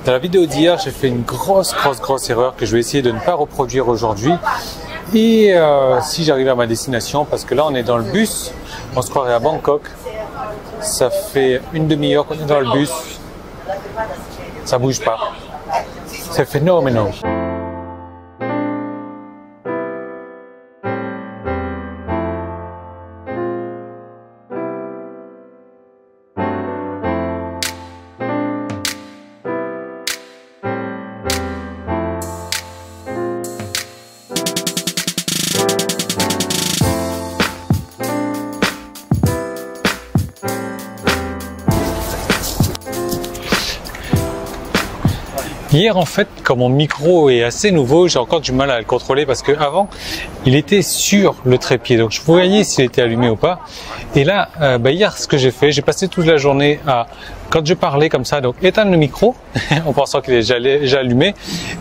Dans la vidéo d'hier, j'ai fait une grosse erreur que je vais essayer de ne pas reproduire aujourd'hui. Et si j'arrive à ma destination, parce que là on est dans le bus, on se croirait à Bangkok. Ça fait une demi-heure qu'on est dans le bus. Ça bouge pas. C'est phénoménal. Hier, en fait, comme mon micro est assez nouveau, j'ai encore du mal à le contrôler parce que avant, il était sur le trépied. Donc, je voyais s'il était allumé ou pas. Et là, hier, ce que j'ai fait, j'ai passé toute la journée à, quand je parlais comme ça, donc éteindre le micro en pensant qu'il est déjà allumé.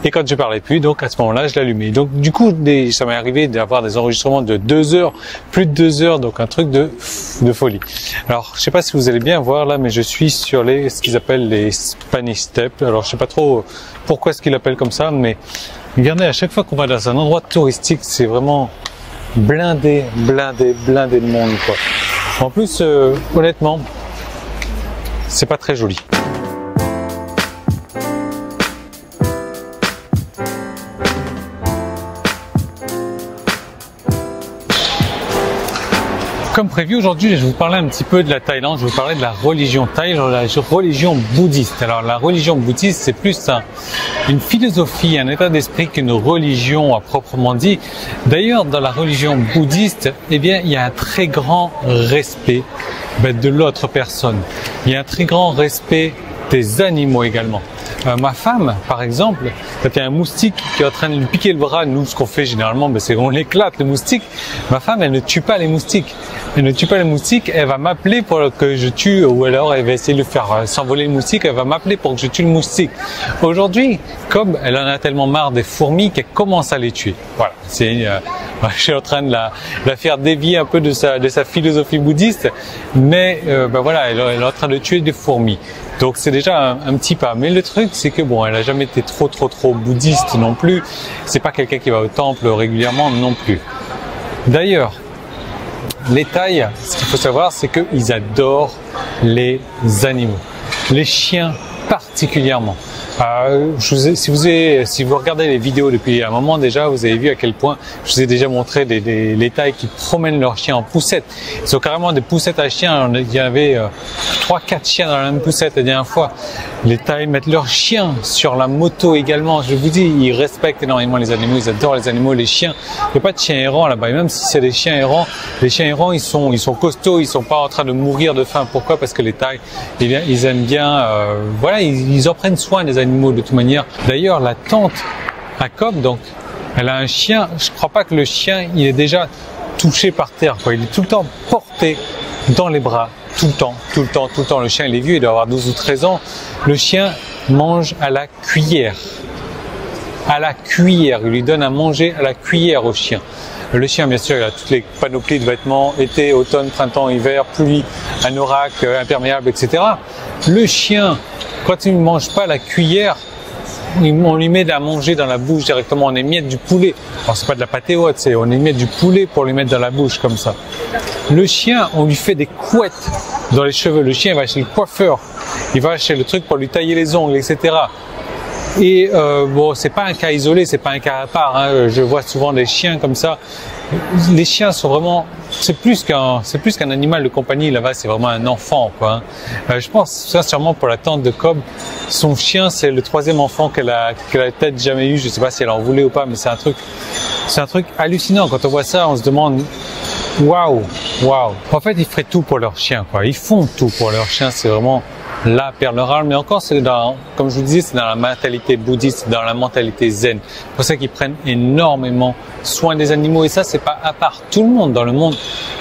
Et quand je parlais plus, donc à ce moment-là, je l'allumais. Donc, du coup, ça m'est arrivé d'avoir des enregistrements de 2 heures, plus de 2 heures, donc un truc de folie. Alors, je sais pas si vous allez bien voir là, mais je suis sur ce qu'ils appellent les Spanish Steps. Alors, je sais pas trop pourquoi est-ce qu'ils l'appellent comme ça, mais regardez, à chaque fois qu'on va dans un endroit touristique, c'est vraiment blindé de monde, quoi. En plus, honnêtement, c'est pas très joli. Comme prévu, aujourd'hui, je vais vous parler un petit peu de la Thaïlande. Je vais vous parler de la religion thaï, la religion bouddhiste. Alors, la religion bouddhiste, c'est plus une philosophie, un état d'esprit qu'une religion à proprement dit. D'ailleurs, dans la religion bouddhiste, eh bien, il y a un très grand respect de l'autre personne. Il y a un très grand respect des animaux également. Ma femme, par exemple, quand il y a un moustique qui est en train de lui piquer le bras, nous, ce qu'on fait généralement, c'est qu'on l'éclate, le moustique. Ma femme, elle ne tue pas les moustiques. Elle ne tue pas les moustiques, elle va m'appeler pour que je tue, ou alors elle va essayer de le faire s'envoler le moustique, elle va m'appeler pour que je tue le moustique. Aujourd'hui, comme elle en a tellement marre des fourmis qu'elle commence à les tuer. Voilà, je suis en train de la faire dévier un peu de sa philosophie bouddhiste, mais voilà, elle est en train de tuer des fourmis. Donc c'est déjà un petit pas. Mais le truc, c'est que bon, elle a jamais été trop bouddhiste non plus. C'est pas quelqu'un qui va au temple régulièrement non plus. D'ailleurs, les Thaïs, ce qu'il faut savoir, c'est qu'ils adorent les animaux, les chiens particulièrement. Si vous regardez les vidéos depuis un moment déjà, vous avez vu à quel point je vous ai déjà montré les Thaïs qui promènent leurs chiens en poussette. Ils ont carrément des poussettes à chiens. Il y avait 3-4 chiens dans la même poussette la dernière fois. Les Thaïs mettent leurs chiens sur la moto également. Je vous dis, ils respectent énormément les animaux. Ils adorent les animaux, les chiens. Il n'y a pas de chiens errants là-bas. Et même si c'est des chiens errants, les chiens errants, ils sont costauds. Ils sont pas en train de mourir de faim. Pourquoi? Parce que les Thaïs, eh bien, ils aiment bien, voilà, ils en prennent soin des animaux de toute manière. D'ailleurs, la tante à Cobb, donc, elle a un chien. Je crois pas que le chien, il est déjà touché par terre, quoi. Il est tout le temps porté dans les bras. Tout le temps. Le chien, il est vieux, il doit avoir 12 ou 13 ans. Le chien mange à la cuillère. À la cuillère. Il lui donne à manger à la cuillère au chien. Le chien, bien sûr, il a toutes les panoplies de vêtements, été, automne, printemps, hiver, pluie, anorak, imperméable, etc. Le chien, quand il ne mange pas la cuillère, on lui met à manger dans la bouche directement. On émiette du poulet. Alors, c'est pas de la pâté haute, on émiette du poulet pour lui mettre dans la bouche, comme ça. Le chien, on lui fait des couettes dans les cheveux. Le chien, il va chez le coiffeur. Il va chez le truc pour lui tailler les ongles, etc. Et bon, c'est pas un cas isolé, c'est pas un cas à part. Hein. Je vois souvent des chiens comme ça. Les chiens sont vraiment, c'est plus qu'un animal de compagnie là-bas. C'est vraiment un enfant, quoi. Hein. Je pense sincèrement pour la tante de Cobb, son chien, c'est le 3e enfant qu'elle a peut-être jamais eu. Je sais pas si elle en voulait ou pas, mais c'est un truc hallucinant. Quand on voit ça, on se demande, waouh. En fait, ils feraient tout pour leur chien, quoi. Ils font tout pour leur chien. C'est vraiment la perle rare, mais encore, comme je vous disais, c'est dans la mentalité bouddhiste, dans la mentalité zen. C'est pour ça qu'ils prennent énormément soin des animaux. Et ça, c'est pas à part. Tout le monde dans le monde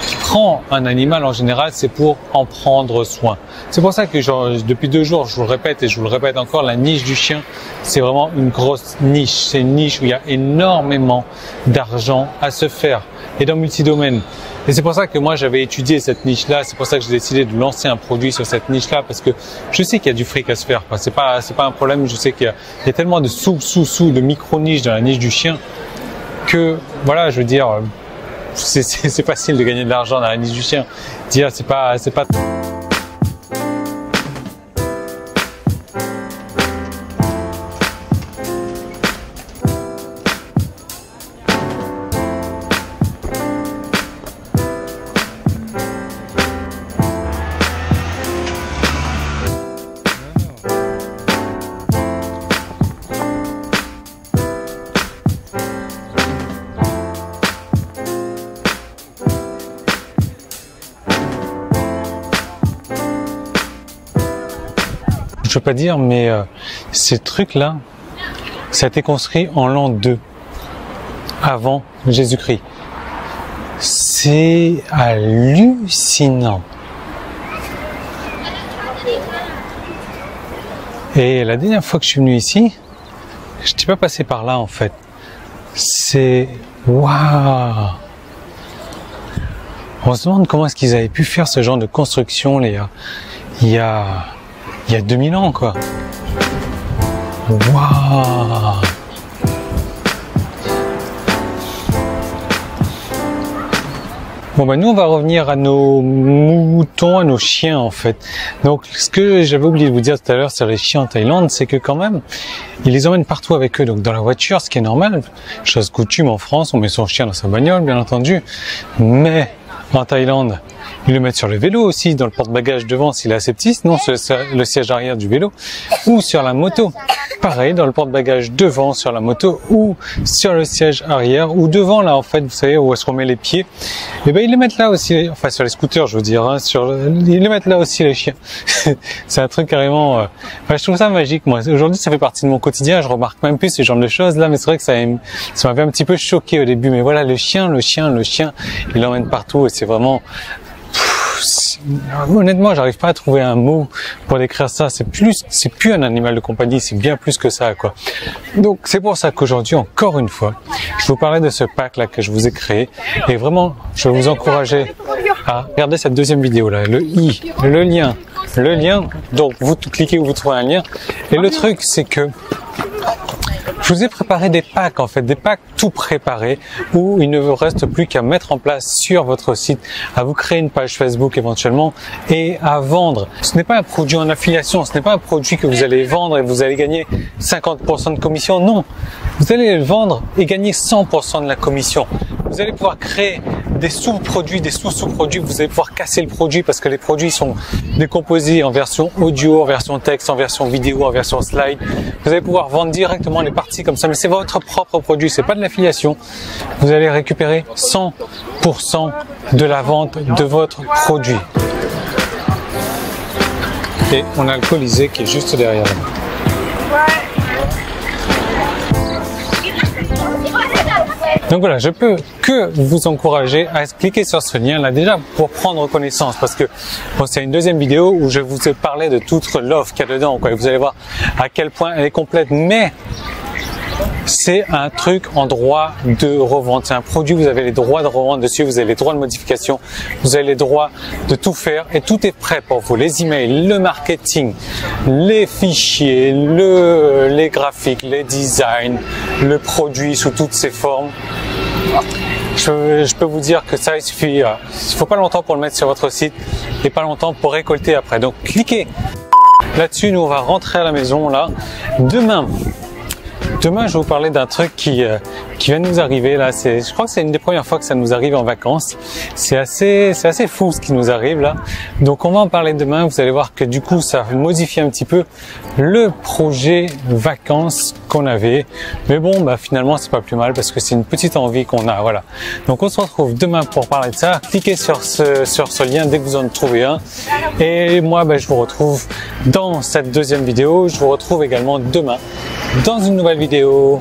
qui prend un animal en général, c'est pour en prendre soin. C'est pour ça que depuis 2 jours, je vous le répète et je vous le répète encore, la niche du chien, c'est vraiment une grosse niche. C'est une niche où il y a énormément d'argent à se faire. et dans multidomaine. Et c'est pour ça que moi j'avais étudié cette niche-là, c'est pour ça que j'ai décidé de lancer un produit sur cette niche-là, parce que je sais qu'il y a du fric à se faire. C'est pas un problème, je sais qu'il y a tellement de de micro-niches dans la niche du chien que, voilà, je veux dire, c'est facile de gagner de l'argent dans la niche du chien. Dire, c'est pas. Je peux pas dire, mais ces trucs-là, ça a été construit en l'an 2, avant Jésus-Christ. C'est hallucinant. Et la dernière fois que je suis venu ici, je n'étais pas passé par là en fait. C'est waouh. On se demande comment est-ce qu'ils avaient pu faire ce genre de construction, les gars. Il y a 2000 ans, quoi. Waouh! Bon, ben, nous, on va revenir à nos moutons, à nos chiens, en fait. Donc, ce que j'avais oublié de vous dire tout à l'heure sur les chiens en Thaïlande, c'est que quand même, ils les emmènent partout avec eux. Donc, dans la voiture, ce qui est normal, chose coutume en France, on met son chien dans sa bagnole, bien entendu. Mais, en Thaïlande, ils le mettent sur le vélo aussi, dans le porte-bagages devant s'il est assez petit, sinon sur le siège arrière du vélo, ou sur la moto. Pareil, dans le porte-bagages devant sur la moto, ou sur le siège arrière, ou devant là en fait, vous savez, où est-ce qu'on met les pieds. Et ben ils le mettent là aussi, enfin sur les scooters je veux dire, hein, ils le mettent là aussi les chiens. C'est un truc carrément, je trouve ça magique moi. Aujourd'hui ça fait partie de mon quotidien, je remarque même plus ce genre de choses là, mais c'est vrai que ça m'avait un petit peu choqué au début. Mais voilà, le chien, il l'emmène partout et c'est vraiment... Honnêtement, j'arrive pas à trouver un mot pour décrire ça. C'est plus un animal de compagnie, c'est bien plus que ça, quoi. Donc, c'est pour ça qu'aujourd'hui, encore une fois, je vous parlais de ce pack-là que je vous ai créé. Et vraiment, je vais vous encourager à regarder cette deuxième vidéo-là. Le lien. Donc, vous cliquez où vous trouvez un lien. Et le truc, c'est que je vous ai préparé des packs, en fait, des packs tout préparés où il ne vous reste plus qu'à mettre en place sur votre site, à vous créer une page Facebook éventuellement et à vendre. Ce n'est pas un produit en affiliation, ce n'est pas un produit que vous allez vendre et vous allez gagner 50% de commission. Non, vous allez le vendre et gagner 100% de la commission. Vous allez pouvoir créer des sous-produits, des sous-sous-produits. Vous allez pouvoir casser le produit parce que les produits sont décomposés en version audio, en version texte, en version vidéo, en version slide. Vous allez pouvoir vendre directement les parties comme ça, mais c'est votre propre produit, c'est pas de l'affiliation. Vous allez récupérer 100% de la vente de votre produit. Et on a le Colisée qui est juste derrière nous. Donc voilà, je peux que vous encourager à cliquer sur ce lien là déjà pour prendre connaissance, parce que bon, c'est une deuxième vidéo où je vous ai parlé de toute l'offre qu'il y a dedans, quoi. Vous allez voir à quel point elle est complète, mais c'est un truc en droit de revente. C'est un produit, vous avez les droits de revente dessus, vous avez les droits de modification, vous avez les droits de tout faire et tout est prêt pour vous. Les emails, le marketing, les fichiers, les graphiques, les designs, le produit sous toutes ses formes. Je peux vous dire que ça, il faut pas longtemps pour le mettre sur votre site et pas longtemps pour récolter après. Donc cliquez là-dessus, nous on va rentrer à la maison là. Demain, je vais vous parler d'un truc qui vient de nous arriver là. Je crois que c'est une des premières fois que ça nous arrive en vacances. C'est assez fou ce qui nous arrive là. Donc, on va en parler demain. Vous allez voir que du coup, ça modifie un petit peu le projet vacances qu'on avait. Mais bon, bah finalement, c'est pas plus mal parce que c'est une petite envie qu'on a. Voilà. Donc, on se retrouve demain pour parler de ça. Cliquez sur ce lien dès que vous en trouvez un. Et moi, bah, je vous retrouve dans cette deuxième vidéo. Je vous retrouve également demain dans une nouvelle vidéo.